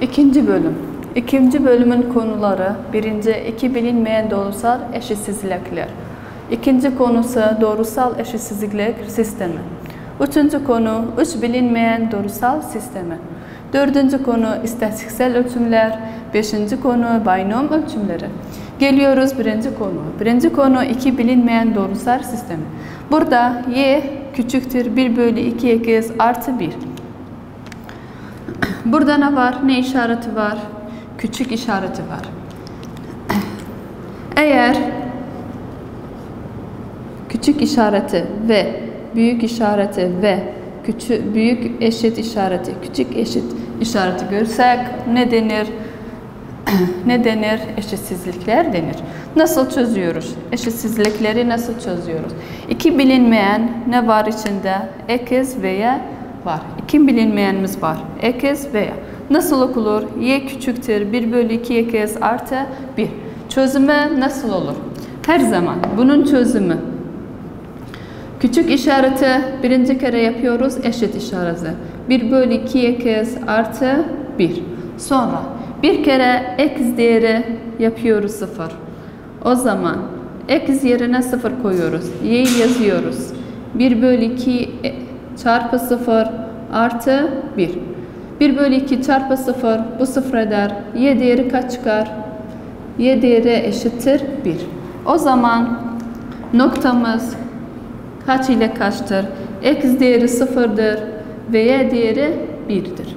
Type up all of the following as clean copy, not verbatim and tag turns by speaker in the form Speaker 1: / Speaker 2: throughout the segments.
Speaker 1: İkinci bölüm. İkinci bölümün konuları: birinci, iki bilinmeyen doğrusal eşitsizlikler. İkinci konusu doğrusal eşitsizlik sistemi. Üçüncü konu üç bilinmeyen doğrusal sistemi. Dördüncü konu istatistiksel ölçümler. Beşinci konu binom ölçümleri. Geliyoruz birinci konu. Birinci konu iki bilinmeyen doğrusal sistemi. Burada y küçüktür 1 bölü 2x artı 1. Burada ne var? Ne işareti var? Küçük işareti var. Eğer küçük işareti ve büyük işareti ve büyük eşit işareti, küçük eşit işareti görsek ne denir? Ne denir? Eşitsizlikler denir. Nasıl çözüyoruz? Eşitsizlikleri nasıl çözüyoruz? İki bilinmeyen ne var içinde? X veya var. İki bilinmeyenimiz var. X veya. Nasıl okunur? Y küçüktür 1 bölü 2x artı 1. Çözümü nasıl olur? Her zaman bunun çözümü. Küçük işareti birinci kere yapıyoruz. Eşit işareti. 1 bölü 2x artı 1. Sonra bir kere x değeri yapıyoruz 0. O zaman x yerine 0 koyuyoruz. Y'yi yazıyoruz. 1 bölü 2 çarpı 0 artı 1. 1 bölü 2 çarpı 0 bu 0 eder. Y değeri kaç çıkar? Y değeri eşittir 1. O zaman noktamız kaç ile kaçtır? X değeri 0'dır ve Y değeri 1'dir.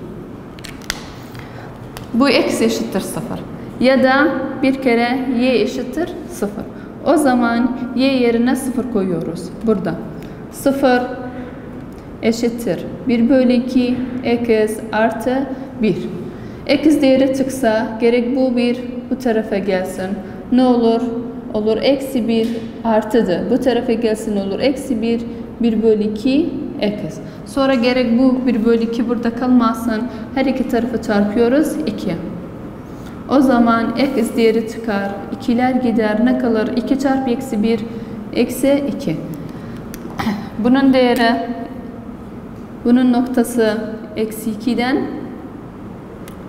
Speaker 1: Bu x eşittir 0. Ya da bir kere y eşittir 0. O zaman y yerine 0 koyuyoruz. Burada 0 eşittir 1 bölü 2 x artı 1. X değeri çıksa gerek bu 1 bu tarafa gelsin. Ne olur? Olur eksi 1 artıdır. Bu tarafa gelsin olur eksi 1 1 bölü 2 x. Sonra gerek bu 1 bölü 2 burada kalmasın. Her iki tarafı çarpıyoruz 2. O zaman x değeri çıkar. 2'ler gider. Ne kalır? 2 çarpı eksi 1 eksi 2. Bunun değeri, bunun noktası eksi 2'den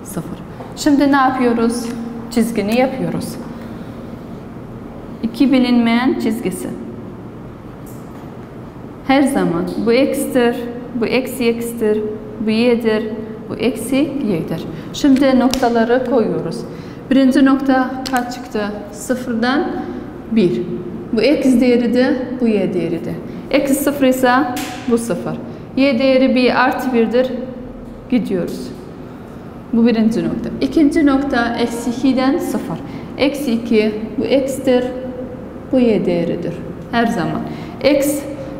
Speaker 1: 0. Şimdi ne yapıyoruz? Çizgini yapıyoruz. İki bilinmeyen çizgisi. Her zaman bu x'tir, bu eksi x'tir, bu y'dir, bu eksi y'dir. Şimdi noktaları koyuyoruz. Birinci nokta kaç çıktı? 0'dan 1. Bu x değeridir, bu y değeridir. Eksi 0 ise bu 0. Y değeri 1 artı 1'dir. Gidiyoruz. Bu birinci nokta. İkinci nokta eksi 2'den 0. Eksi 2 bu x'tir, bu y değeridir. Her zaman. X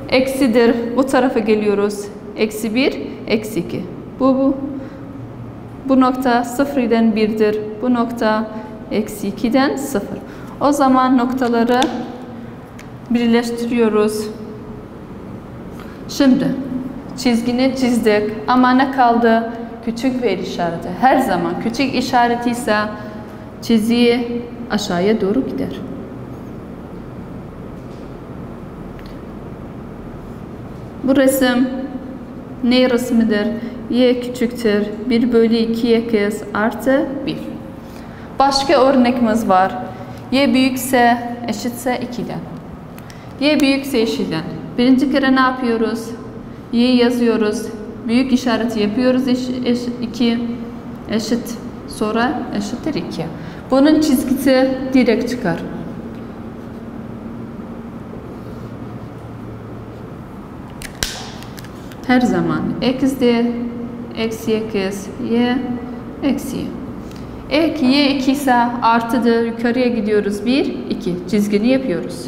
Speaker 1: eksidir. Bu tarafa geliyoruz. Eksi 1, eksi 2. Bu nokta 0'dan 1'dir. Bu nokta eksi 2'den 0. O zaman noktaları birleştiriyoruz. Şimdi çizgini çizdik. Ama ne kaldı? Küçük bir işareti. Her zaman küçük işareti ise çizgi aşağıya doğru gider. Bu resim ne resmidir? Y küçüktür 1 bölü 2x artı 1. Başka örneğimiz var. Y büyükse eşitse 2'den. Y büyükse eşitden. Birinci kere ne yapıyoruz? Y yazıyoruz. Büyük işareti yapıyoruz. 2 eşit. Sonra eşittir 2. Bunun çizgisi direkt çıkar. Her zaman x de eksi x, y eksi y. Y 2 ise artıdır. Yukarıya gidiyoruz. 1, 2. Çizgini yapıyoruz.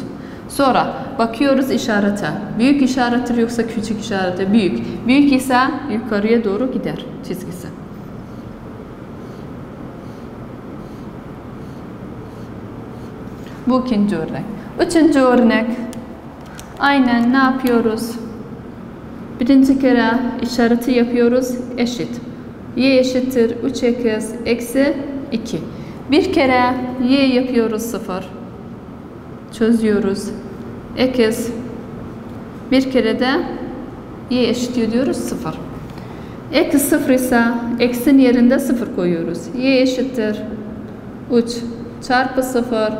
Speaker 1: Sonra bakıyoruz işarete. Büyük işarettir yoksa küçük işareti? Büyük. Büyük ise yukarıya doğru gider çizgisi. Bu ikinci örnek. Üçüncü örnek. Aynen ne yapıyoruz? Birinci kere işareti yapıyoruz. Eşit. Y eşittir 3x eksi 2. Bir kere y yapıyoruz 0. Çözüyoruz. X. Bir kere de y eşitliyor diyoruz 0. Eksi 0 ise eksin yerinde 0 koyuyoruz. Y eşittir 3 çarpı 0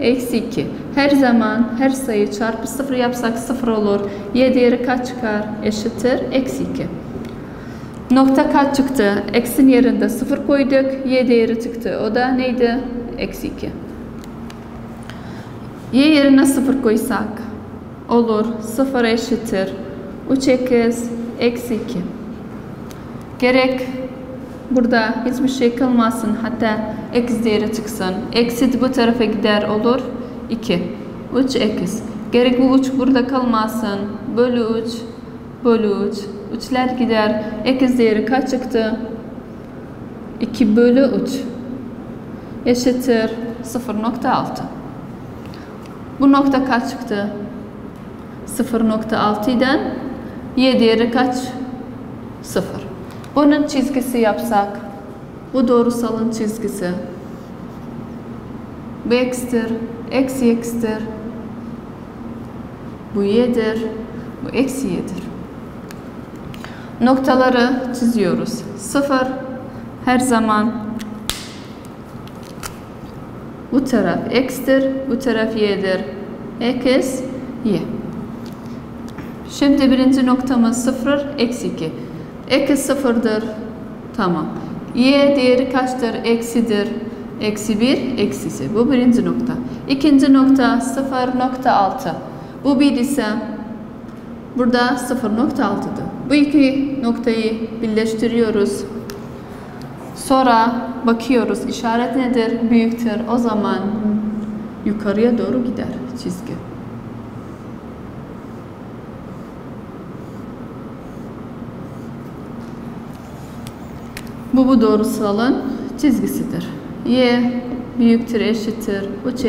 Speaker 1: eksi 2. Her zaman her sayı çarpı 0 yapsak 0 olur. Y değeri kaç çıkar? Eşittir eksi 2. Nokta kaç çıktı? Eksin yerinde 0 koyduk. Y değeri çıktı. O da neydi? Eksi 2. Y yerine 0 koysak olur. 0 eşittir 3 eksi 2. Gerek burada hiçbir şey kalmasın. Hatta eksi değeri çıksın. Eksi bu tarafa gider olur. 2. 3 eksi. Gerek bu 3 burada kalmasın. Bölü 3. Bölü 3. 3'ler gider. Eksi değeri kaç çıktı? 2 bölü 3. Eşittir 0.6. Bu nokta kaç çıktı? 0.6'dan Y değeri kaç? 0. Bunun çizgisi yapsak, bu doğrusalın çizgisi. Bu eksidir, eksi eksidir. Bu y'dir, bu eksi y'dir. Noktaları çiziyoruz. 0 her zaman bu taraf x'tir, bu taraf y'dir. X, y. Şimdi birinci noktamız 0, eksi 2. Eksi 0'dır. Tamam. Y değeri kaçtır? Eksidir. Eksi 1, eksisi. Bu birinci nokta. İkinci nokta 0.6. Bu 1 ise burada 0.6'dır. Bu iki noktayı birleştiriyoruz. Sonra bakıyoruz. İşaret nedir? Büyüktür. O zaman yukarıya doğru gider çizgi. Bu doğrusalın çizgisidir. Y büyüktür, eşittir 3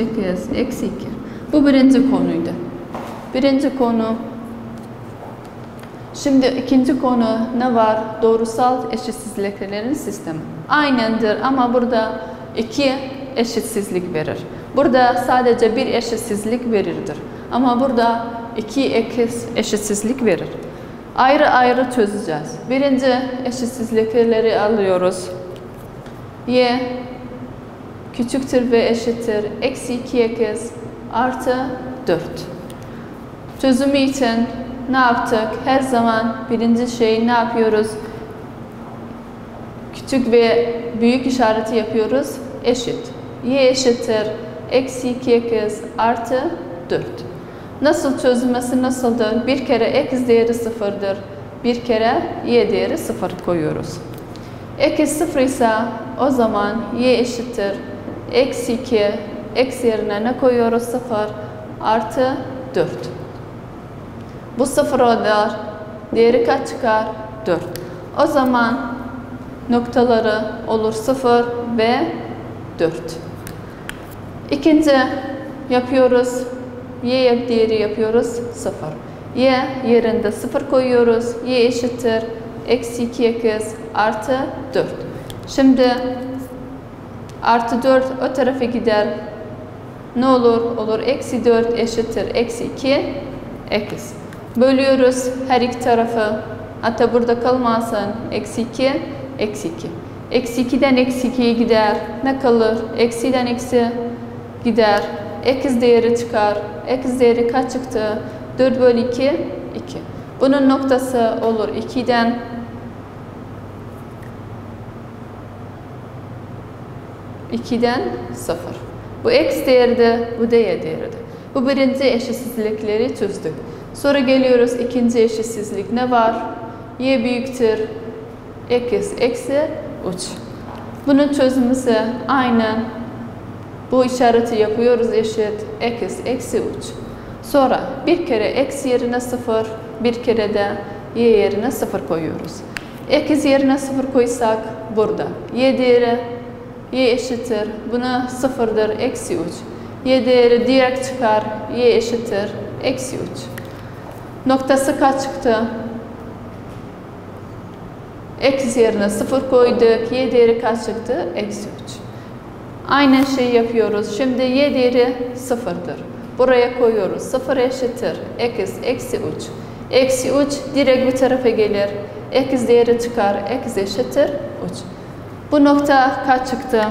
Speaker 1: eksi 2. Bu birinci konuydu. Birinci konu. Şimdi ikinci konu ne var? Doğrusal eşitsizliklerin sistemi. Aynıdır ama burada iki eşitsizlik verir. Burada sadece bir eşitsizlik verirdir. Ama burada iki eşitsizlik verir. Ayrı ayrı çözeceğiz. Birinci eşitsizlikleri alıyoruz. Y küçüktür ve eşittir. Eksi 2 artı 4. Çözümü için ne yaptık? Her zaman birinci şey ne yapıyoruz? Küçük ve büyük işareti yapıyoruz. Eşit. Y eşittir. Eksi 2 artı 4. Nasıl çözülmesi nasıldır? Bir kere x değeri 0'dır. Bir kere y değeri 0 koyuyoruz. X 0 ise o zaman y eşittir. Eksi 2. X yerine ne koyuyoruz? 0 artı 4. Bu 0 olur. Değeri kaç çıkar? 4. O zaman noktaları olur 0 ve 4. İkinci yapıyoruz. Y değeri yapıyoruz 0. Y yerinde 0 koyuyoruz. Y eşittir. Eksi 2 artı 4. Şimdi artı 4 o tarafa gider. Ne olur? Olur. Eksi 4 eşittir. Eksi 2 x. Bölüyoruz her iki tarafı. Hatta burada kalmasın. Eksi 2 eksi 2. Eksi 2'den eksi 2'ye gider. Ne kalır? Eksiden eksi gider. X değeri çıkar. X değeri kaç çıktı? 4 bölü 2, 2. Bunun noktası olur 2'den 0. Bu x değerdi, bu da y değerdi. Bu birinci eşitsizlikleri çözdük. Sonra geliyoruz ikinci eşitsizlik. Ne var? Y büyüktür. X eksi 3. Bunun çözümü ise aynen bu işareti yapıyoruz eşit. X eksi 3. Sonra bir kere x yerine 0, bir kere de y yerine 0 koyuyoruz. X yerine 0 koysak burada. Y değeri y eşittir. Buna 0'dır. Eksi 3. Y değeri direkt çıkar. Y eşittir. Eksi 3. Noktası kaç çıktı? X yerine 0 koyduk. Y değeri kaç çıktı? Eksi 3. Aynı şeyi yapıyoruz. Şimdi y değeri 0'dır. Buraya koyuyoruz. 0 eşittir. X eksi 3. Eksi 3 direkt bu tarafa gelir. X değeri çıkar. X eşittir 3. Bu nokta kaç çıktı?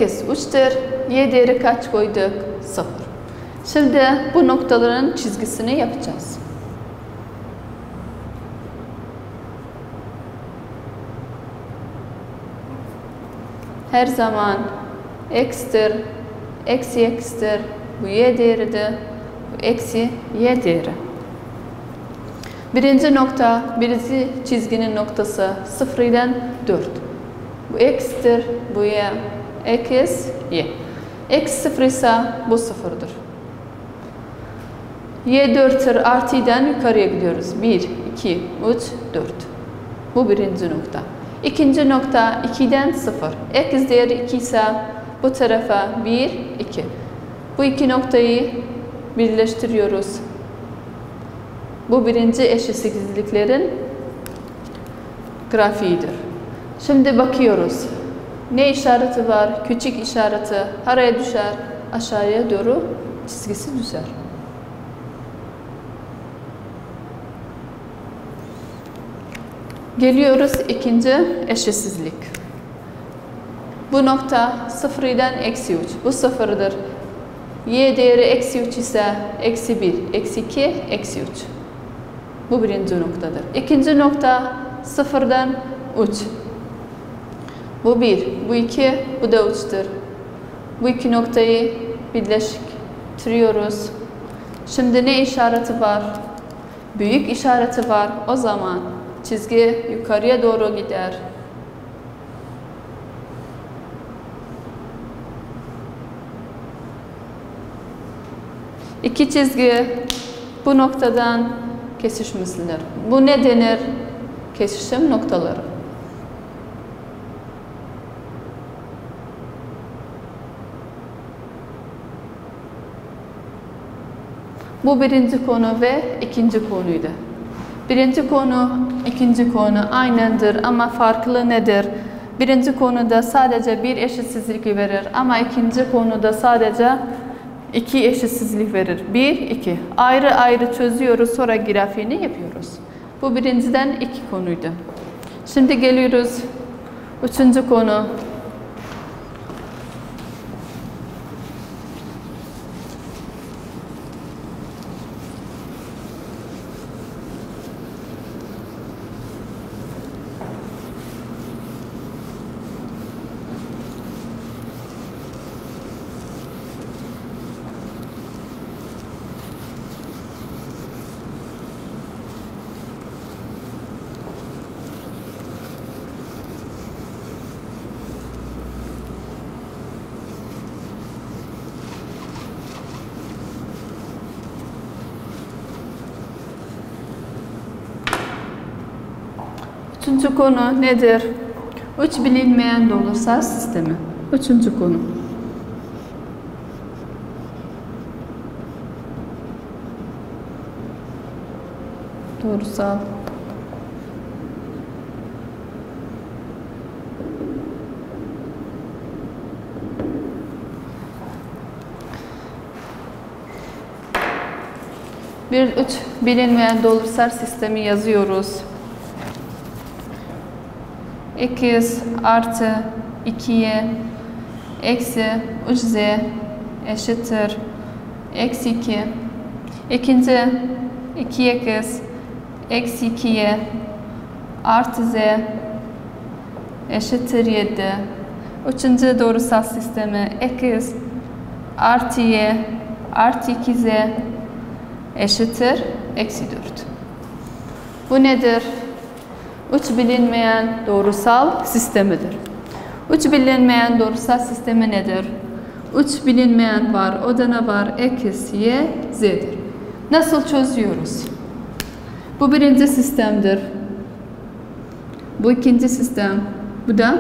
Speaker 1: X 3'tür. Y değeri kaç koyduk? 0. Şimdi bu noktaların çizgisini yapacağız. Her zaman x'tir, eksi x'tir, bu y değeridir, bu eksi y değeri. Birinci nokta, birinci çizginin noktası 0 ile 4. Bu x'tir, bu y, x, y. X 0 ise bu 0'dır. Y 4'tür, artı y'den yukarıya gidiyoruz. 1, 2, 3, 4. Bu birinci nokta. İkinci nokta 2'den 0. X değeri 2 ise bu tarafa 1, 2. Bu iki noktayı birleştiriyoruz. Bu birinci eşitsizliklerin grafiğidir. Şimdi bakıyoruz. Ne işareti var? Küçük işareti araya düşer, aşağıya doğru çizgisi düşer. Geliyoruz ikinci eşitsizlik. Bu nokta 0 ile eksi 3. Bu 0'dır. Y değeri eksi 3 ise eksi 1, eksi 2, eksi 3. Bu birinci noktadır. İkinci nokta 0'dan 3. Bu 1, bu 2, bu da 3'tür. Bu iki noktayı birleştiriyoruz. Şimdi ne işareti var? Büyük işareti var. O zaman çizgi yukarıya doğru gider. İki çizgi bu noktadan kesişmesidir. Bu ne denir? Kesişim noktaları. Bu birinci konu ve ikinci konuydu. Birinci konu, ikinci konu aynıdır ama farklı nedir? Birinci konuda sadece bir eşitsizlik verir ama ikinci konuda sadece iki eşitsizlik verir. 1, 2. Ayrı ayrı çözüyoruz, sonra grafiğini yapıyoruz. Bu birinciden iki konuydu. Şimdi geliyoruz üçüncü konu. Üçüncü konu nedir? 3 bilinmeyen doğrusal sistemi. Üçüncü konu. Doğrusal. Bir 3 bilinmeyen doğrusal sistemi yazıyoruz. X artı 2y eksi 3z eşittir eksi 2. İkinci 2x eksi 2y artı z eşittir 7. Üçüncü doğrusal sistemi x artı y artı 2z eşittir eksi 4. Bu nedir? 3 bilinmeyen doğrusal sistemidir. 3 bilinmeyen doğrusal sistemi nedir? 3 bilinmeyen var. O da ne var? X, Y, Z'dir. Nasıl çözüyoruz? Bu birinci sistemdir. Bu ikinci sistem. Bu da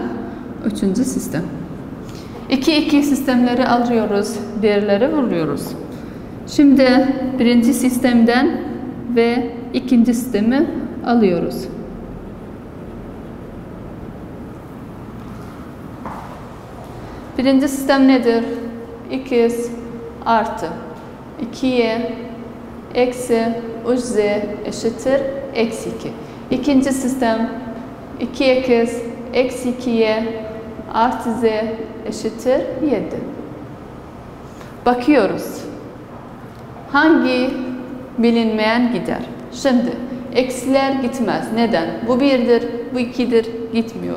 Speaker 1: üçüncü sistem. 2 sistemleri alıyoruz. Değerleri buluyoruz. Şimdi birinci sistemden ve ikinci sistemi alıyoruz. Birinci sistem nedir? X artı 2y eksi 3z eşittir eksi 2. İkinci sistem 2x eksi 2y artı z eşittir 7. Bakıyoruz. Hangi bilinmeyen gider? Şimdi eksiler gitmez. Neden? Bu 1'dir, bu 2'dir, gitmiyor.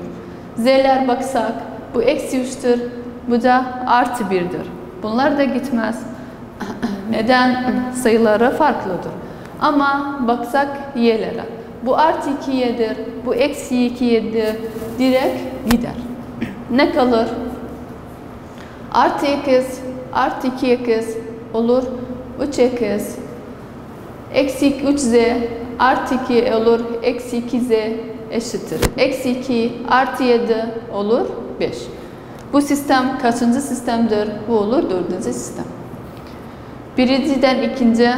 Speaker 1: Z'ler baksak bu eksi 3'tür, bu da artı 1'dir. Bunlar da gitmez. Neden? Sayıları farklıdır. Ama baksak y'lere. Bu artı 2y'dir, bu eksi 2y'dir. Direkt gider. Ne kalır? Artı x, artı 2x olur 3x. Eksi 3z artı 2 olur. Eksi 2z eşittir. Eksi 2 artı 7 olur 5. Bu sistem kaçıncı sistemdir? Bu olur 4. sistem. Birinciden ikinci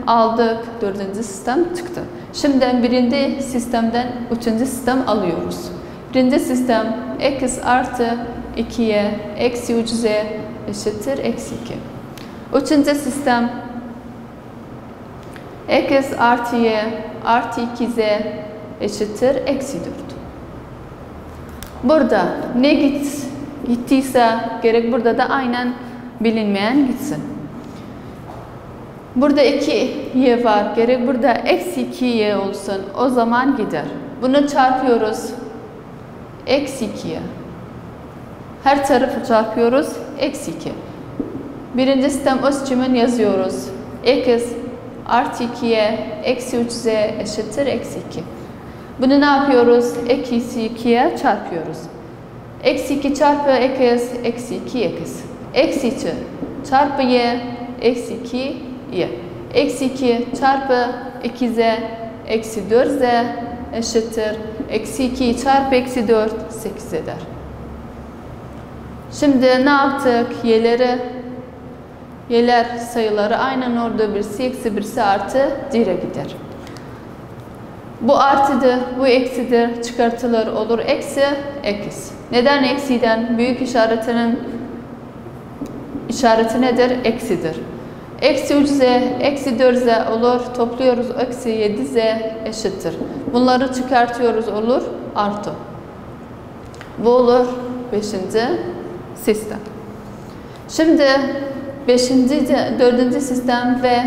Speaker 1: aldık. 4. sistem çıktı. Şimdi birinci sistemden 3. sistem alıyoruz. Birinci sistem x artı 2y eksi 3z eşittir eksi 2. 3. sistem x artı y artı 2z eşittir eksi 4. Burada ne gittiyse gerek burada da aynen bilinmeyen gitsin. Burada 2y var. Gerek burada eksi 2y olsun. O zaman gider. Bunu çarpıyoruz. Eksi 2'ye. Her tarafı çarpıyoruz. Eksi 2. Birinci sistem o seçimin yazıyoruz. X artı 2y eksi 3z eşittir eksi 2. Bunu ne yapıyoruz? Eksi 2'ye çarpıyoruz. Eksi 2 çarpı x eksi 2 x. Eksi 2 çarpı y eksi 2 y. Eksi 2 çarpı 2z eksi 4z eşittir. Eksi 2 çarpı eksi 4 8 eder. Şimdi ne yaptık? Y'ler sayıları aynen orada birisi eksi birisi artı dire gider. Bu artıdır, bu eksidir, çıkartılır olur eksi, x. Neden eksiden? Büyük işaretinin işareti nedir? Eksidir. Eksi 3z, eksi 4z olur, topluyoruz, eksi 7z eşittir. Bunları çıkartıyoruz olur, artı. Bu olur 5. sistem. Şimdi 4. sistem ve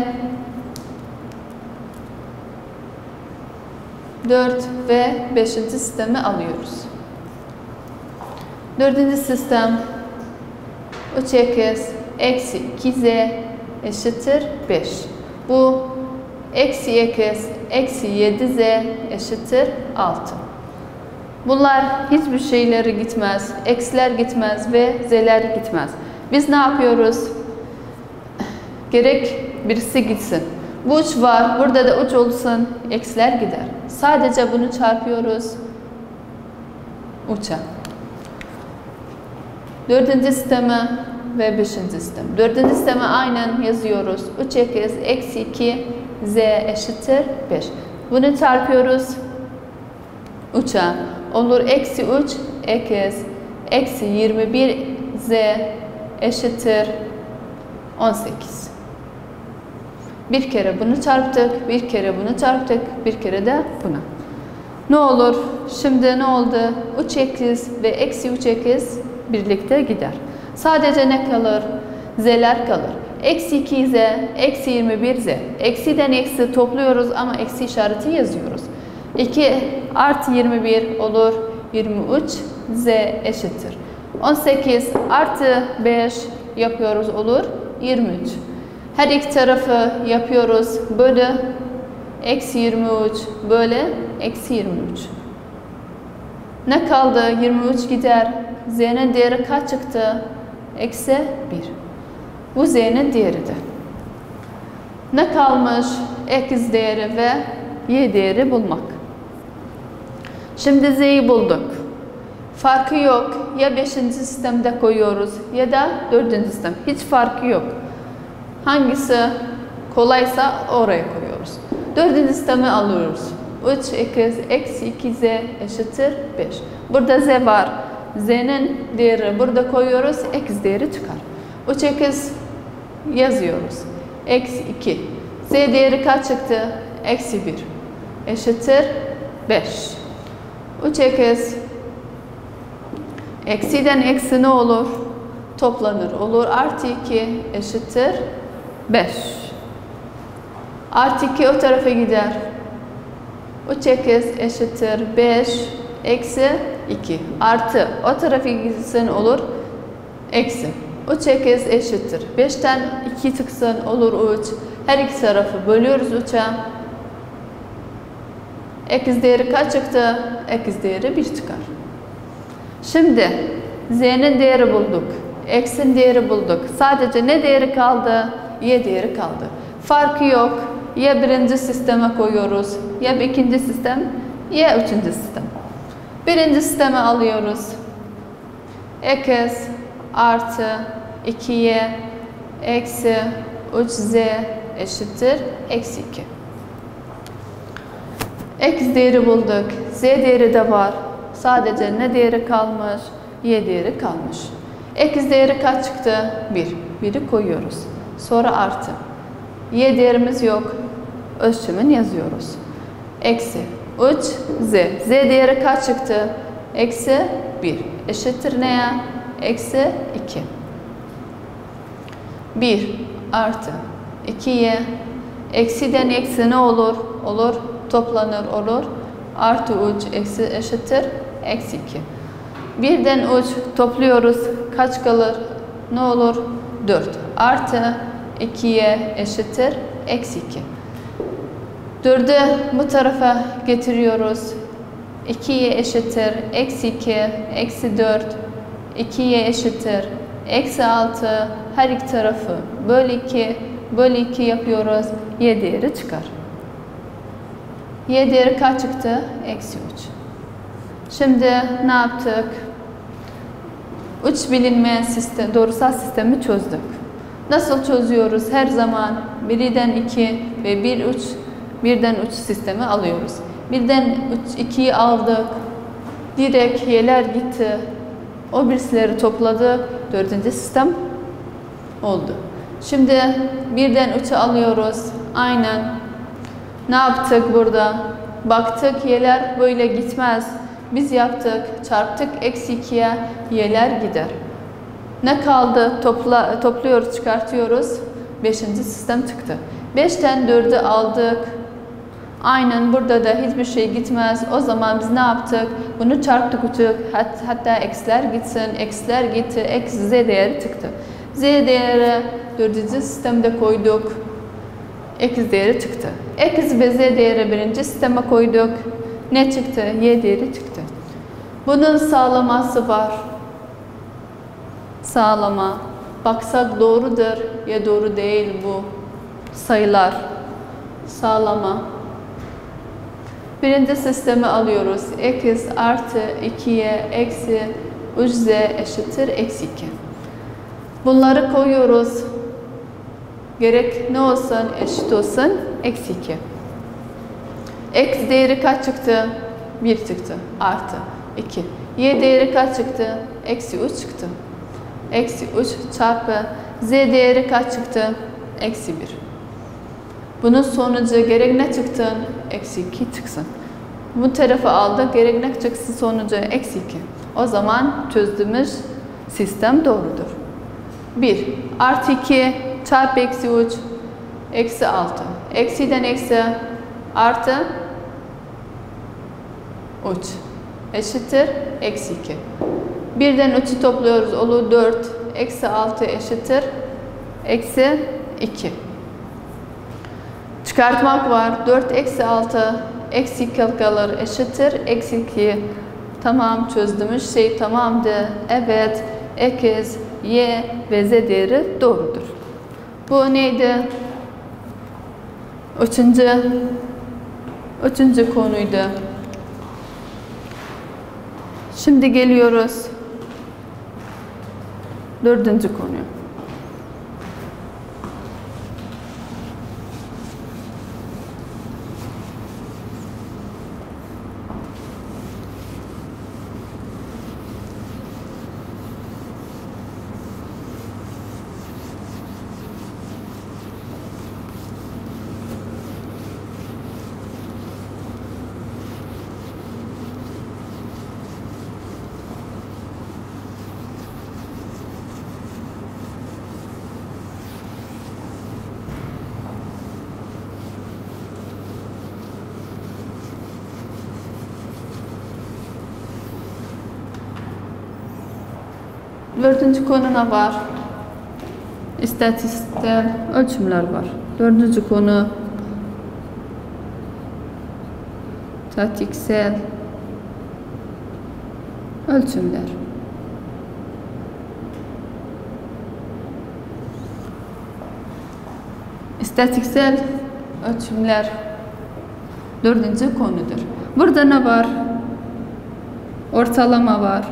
Speaker 1: 4 ve 5. sistemi alıyoruz. 4. sistem 3x eksi 2z eşittir 5. Bu eksi x eksi 7z eşittir 6. Bunlar hiçbir şeyleri gitmez. Eksiler gitmez ve z'ler gitmez. Biz ne yapıyoruz? Gerek birisi gitsin. Bu 3 var. Burada da 3 olsun. Eksiler gider. Sadece bunu çarpıyoruz. 3'e. 4. sistemi ve 5. sistem. 4. sistemi aynen yazıyoruz. 3x eksi 2 z eşittir 5. Bunu çarpıyoruz. 3'e. Olur eksi 3 x eksi 21 z eşittir 18. Bir kere bunu çarptık, bir kere bunu çarptık, bir kere de buna. Ne olur? Şimdi ne oldu? 3x ve eksi 3x birlikte gider. Sadece ne kalır? Z'ler kalır. Eksi 2z, eksi 21z. Eksiden eksi topluyoruz ama eksi işareti yazıyoruz. 2 artı 21 olur 23 z eşittir. 18 artı 5 yapıyoruz olur 23. Her iki tarafı yapıyoruz. Bölü eksi 23 bölü eksi 23. Ne kaldı? 23 gider. Z'nin değeri kaç çıktı? Eksi 1. Bu Z'nin değeridir. Ne kalmış? X değeri ve Y değeri bulmak. Şimdi Z'yi bulduk. Farkı yok. Ya 5. sistemde koyuyoruz ya da 4. sistem. Hiç farkı yok. Hangisi kolaysa oraya koyuyoruz. 4. sistemi alıyoruz. 3x eksi 2z eşittir 5. Burada z var. Z'nin değeri burada koyuyoruz. X değeri çıkar. 3x yazıyoruz. Eksi 2. Z değeri kaç çıktı? eksi 1 eşittir 5. 3x eksiden eksi ne olur? Toplanır. Olur. Artı 2 eşittir 5. Artı 2 o tarafa gider. 3x eşittir 5 eksi 2. Artı o tarafa gitsin olur. Eksi. 3x eşittir. 5'ten 2 çıksın olur 3. Her iki tarafı bölüyoruz 3'e. X değeri kaç çıktı? X değeri 1 çıkar. Şimdi z'nin değeri bulduk. X'in değeri bulduk. Sadece ne değeri kaldı? Y değeri kaldı. Farkı yok. Ya birinci sisteme koyuyoruz, ya ikinci sistem, ya üçüncü sistem. Birinci sisteme alıyoruz. X artı 2y eksi 3z eşittir eksi 2. X değeri bulduk. Z değeri de var. Sadece ne değeri kalmış? Y değeri kalmış. X değeri kaç çıktı? 1. 1'i koyuyoruz. Sonra artı. Y değerimiz yok. Ölçümün yazıyoruz. Eksi 3 z. Z değeri kaç çıktı? Eksi 1. Eşittir neye? Eksi 2. 1 artı 2y. Eksiden eksi ne olur? Olur. Toplanır olur. Artı 3 eksi eşittir eksi 2. 1'den 3 topluyoruz. Kaç kalır? Ne olur? 4. Artı 2'ye eşittir eksi 2. 4'ü bu tarafa getiriyoruz. 2'ye eşittir eksi 2 eksi 4. 2'ye eşittir eksi 6. Her iki tarafı bölü 2 bölü 2 yapıyoruz. Y değeri çıkar. Y değeri kaç çıktı? Eksi 3. Şimdi ne yaptık? 3 bilinmeyen sistem, doğrusal sistemi çözdük. Nasıl çözüyoruz? Her zaman 1'den 2 ve 1'den 3 sistemi alıyoruz. 1'den 2'yi aldık. Direkt y'ler gitti. O birisileri topladık. 4. sistem oldu. Şimdi 1'den 3'ü alıyoruz. Aynen. Ne yaptık burada? Baktık y'ler böyle gitmez. Biz yaptık. Çarptık eksi 2'ye y'ler gider. Ne kaldı? Topluyoruz, çıkartıyoruz. 5. sistem çıktı. 5'ten 4'ü aldık. Aynen burada da hiçbir şey gitmez. O zaman biz ne yaptık? Bunu çarptık, hatta eksiler gitsin. Eksiler gitti. Eksi z değeri çıktı. Z değeri 4. sistemde koyduk. X değeri çıktı. X ve z değeri 1. sisteme koyduk. Ne çıktı? Y değeri çıktı. Bunun sağlaması var. Sağlama. Baksak doğrudur ya doğru değil bu sayılar. Sağlama. 1. sistemi alıyoruz. X artı 2y eksi 3z eşittir eksi 2. Bunları koyuyoruz. Gerek ne olsun? Eşit olsun. Eksi 2. X değeri kaç çıktı? 1 çıktı. Artı 2. Y değeri kaç çıktı? Eksi 3 çıktı. Eksi 3 çarpı z değeri kaç çıktı? Eksi 1. Bunun sonucu gerek ne çıktı? Eksi 2 çıksın. Bu tarafı aldık. Gerek ne çıksın sonucu? Eksi 2. O zaman çözdüğümüz sistem doğrudur. 1 artı 2 çarpı eksi 3 eksi 6. Eksiden eksi artı 3 eşittir eksi 2. 1'den 3'ü topluyoruz. Olur 4. Eksi 6 eşittir eksi 2. Çıkartmak var. 4 eksi 6 eksi 2 kalır eşittir eksi 2. Tamam, çözdüğümüz şey tamamdı. Evet, X, Y ve Z değeri doğrudur. Bu neydi? Üçüncü konuydu. Şimdi geliyoruz 4. konuya. Dördüncü konu ne var? İstatistiksel ölçümler var. Dördüncü konu istatistiksel ölçümler. İstatistiksel ölçümler dördüncü konudur. Burada ne var? Ortalama var.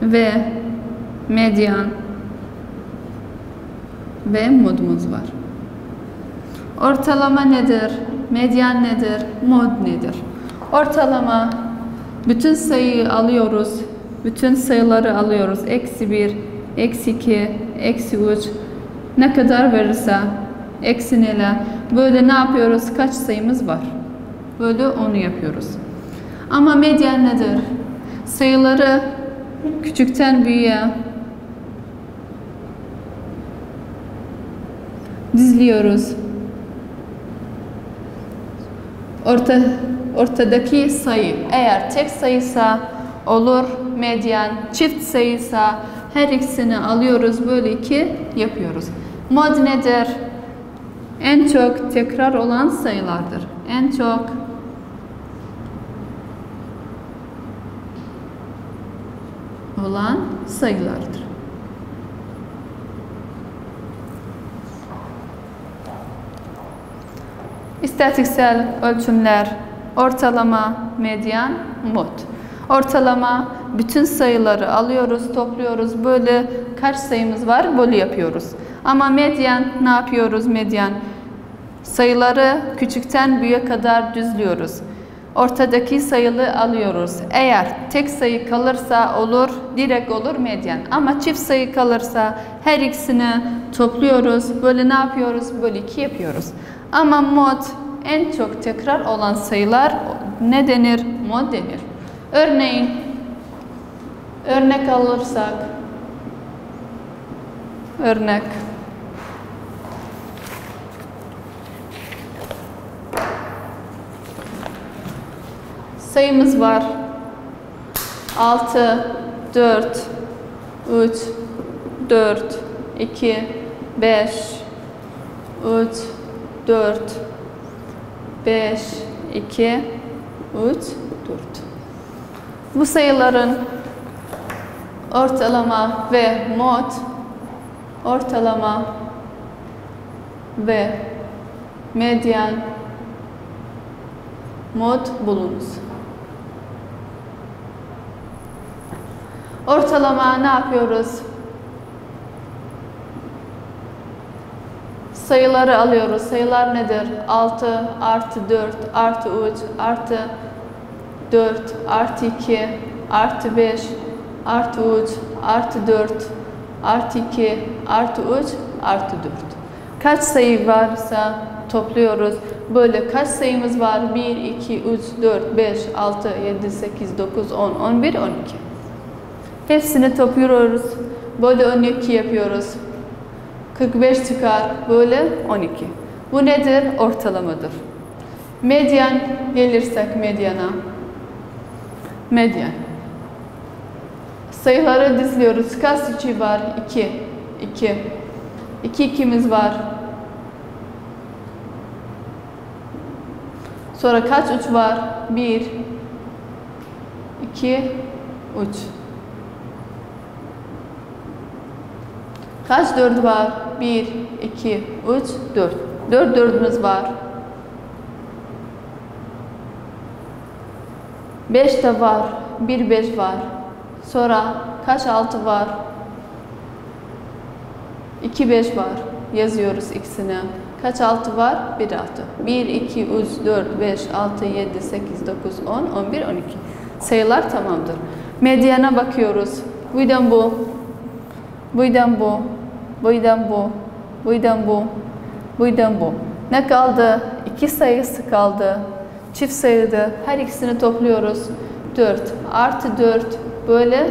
Speaker 1: Ve medyan ve modumuz var. Ortalama nedir? Medyan nedir? Mod nedir? Ortalama bütün sayıyı alıyoruz. Bütün sayıları alıyoruz. Eksi 1, eksi 2, eksi 3 ne kadar verirse eksi neler. Böyle ne yapıyoruz? Kaç sayımız var? Böyle onu yapıyoruz. Ama medyan nedir? Sayıları küçükten büyüğe dizliyoruz. Ortadaki sayı eğer tek sayıysa olur medyan, çift sayıysa her ikisini alıyoruz, böyle 2 yapıyoruz. Mod nedir? En çok tekrar olan sayılardır. En çok olan sayılardır. İstatistiksel ölçümler ortalama, medyan, mod. Ortalama bütün sayıları alıyoruz, topluyoruz. Böyle kaç sayımız var? Böyle yapıyoruz. Ama medyan ne yapıyoruz? Medyan sayıları küçükten büyüğe kadar düzlüyoruz. Ortadaki sayılı alıyoruz. Eğer tek sayı kalırsa olur, direkt olur medyan. Ama çift sayı kalırsa her ikisini topluyoruz. Böyle ne yapıyoruz? Böyle 2 yapıyoruz. Ama mod en çok tekrar olan sayılar ne denir? Mod denir. Örneğin örnek alırsak örnek sayımız var. 6, 4, 3, 4, 2, 5, 3, 4, 5, 2, 3, 4. Bu sayıların ortalama ve mod, ortalama ve medyan, mod bulunuz. Ortalama ne yapıyoruz? Sayıları alıyoruz. Sayılar nedir? 6 artı 4 artı 3 artı 4 artı 2 artı 5 artı 3 artı 4 artı 2 artı 3 artı 4. Kaç sayı varsa topluyoruz. Böyle kaç sayımız var? 1, 2, 3, 4, 5, 6, 7, 8, 9, 10, 11, 12. Hepsini topluyoruz. Böyle 12 yapıyoruz. 45 çıkar. Böyle 12. Bu nedir? Ortalamadır. Medyan gelirsek medyana. Medyan. Sayıları dizliyoruz. Kaç içi var? 2. 2. 2 ikimiz var. Sonra kaç 3 var? 1. 2. 3. Kaç 4 var? 1, 2, 3, 4. 4 dördümüz var. 5 de var. 1, 5 var. Sonra kaç 6 var? 2, 5 var. Yazıyoruz ikisini. Kaç 6 var? 1, 6. 1, 2, 3, 4, 5, 6, 7, 8, 9, 10, 11, 12. Sayılar tamamdır. Medyana bakıyoruz. Buydan bu. Buydan bu. Buydan bu. Buydan bu. Buydan bu. Ne kaldı? 2 sayısı kaldı. Çift sayıdı. Her ikisini topluyoruz. 4 artı 4 bölü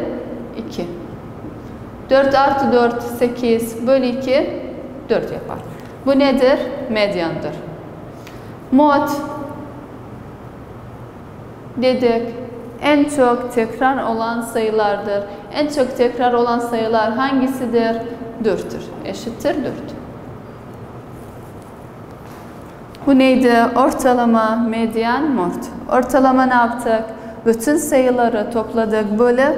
Speaker 1: 2. 4 artı 4 8 bölü 2 4 yapar. Bu nedir? Medyandır. Mod dedik. En çok tekrar olan sayılardır. En çok tekrar olan sayılar hangisidir? 4'tür. Eşittir 4. Bu neydi? Ortalama, medyan, mort. Ortalama ne yaptık? Bütün sayıları topladık. Böyle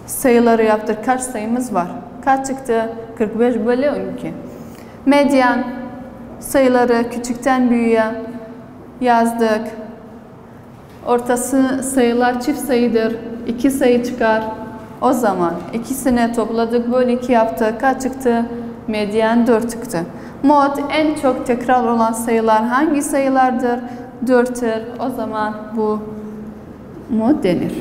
Speaker 1: sayıları yaptık. Kaç sayımız var? Kaç çıktı? 45 bölü 12. Medyan sayıları küçükten büyüğe yazdık. Ortası sayılar çift sayıdır. 2 sayı çıkar. O zaman ikisini topladık. Bölü 2 yaptık. Kaç çıktı? Medyan 4 çıktı. Mod en çok tekrar olan sayılar hangi sayılardır? 4'tür. O zaman bu mod denir.